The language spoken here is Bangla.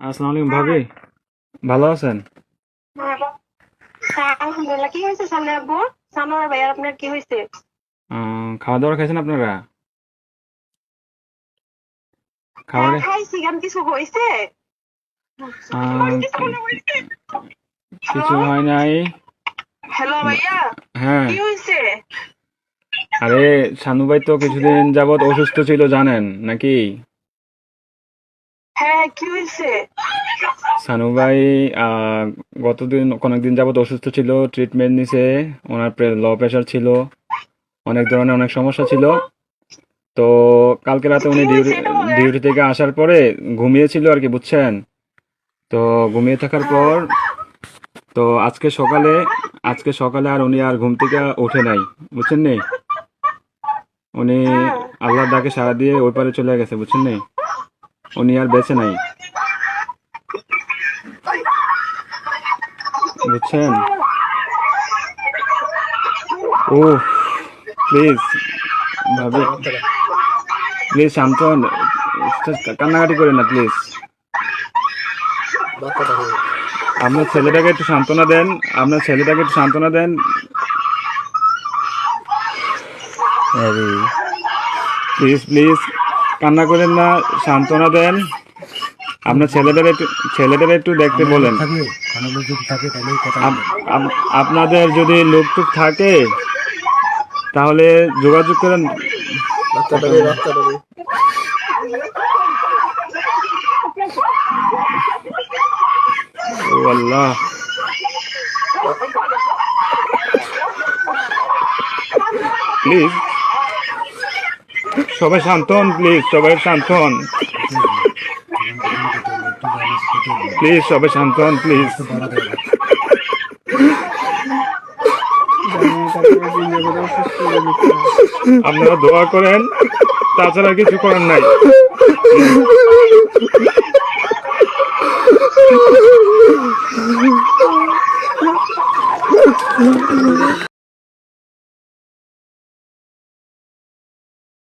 আসসালামু আলাইকুম ভাবি, ভালো আছেন? হ্যাঁ, হ্যাঁ, আলহামদুলিল্লাহ। কি হয়েছে সামনে আব্বু? সানোয়ার ভাই আপনার কি হয়েছে? খাওয়া দাওয়া খাইছেন আপনারা? হ্যাঁ খাবারে খাইছি, কেন কিছু হয়েছে? কি- হ্যালো, কিছু হয় নাই। হ্যালো ভাইয়া, হ্যাঁ, কি হয়েছে? আরে শানু ভাই তো কিছুদিন যাবৎ অসুস্থ ছিল জানেন নাকি? হ্যাঁ কি হয়েছে? শানু ভাই কয়েকদিন যাবৎ অসুস্থ ছিল, ট্রিটমেন্ট নিছে। ওনার লো প্রেশার ছিল, অনেক ধরনের অনেক সমস্যা ছিল। তো কালকে রাতে কি উনি হয়েছে এটা বলেন। ডিউটি থেকে আসার পরে ঘুমিয়েছিল আর কি, বুঝছেন? তো ঘুমিয়ে থাকার হ্যাঁ, পর তো আজকে সকালে আর উনি আর ঘুম থেকে ওঠে নাই, বুঝছেন নি? উনি হ্যাঁ, আল্লাহর ডাকে সাড়া দিয়ে ওই পারে চলে গেছে, বুঝছেন নি? উনি আর বেঁচে নাই, বুঝছেন? ও প্লিজ ভাবি, প্লিজ শান্ত হন, কান্নাকাটি করেন না প্লিজ। আপনার ছেলেটাকে একটু সান্ত্বনা দেন, আপনার ছেলেটাকে একটু সান্ত্বনা দেন। আরে প্লিজ প্লিজ কান্না করেন না, সান্ত্বনা দেন। আপনার ছেলেদের একটু দেখতে আমার লোক বলেন। থাকলে কোনো লোক যদি থাকে তাহলে কথা আপ- বলবেন। আপনাদের যদি লোকটুক থাকে তাহলে যোগাযোগ করেন। কথা বলেন। ও আল্লাহ, প্লিজ সবাই শান্ত হন, প্লিজ সবাই শান্ত হন, কেটে বলবেন। যখন কেটে হলে একটু জানিস কেটে বলবেন। প্লিজ সবাই শান্ত হন, প্লিজ। একটু বাড়া দেওয়া যাবে। আপনারা দোয়া করেন, তাছাড়া কিছু করার নাই।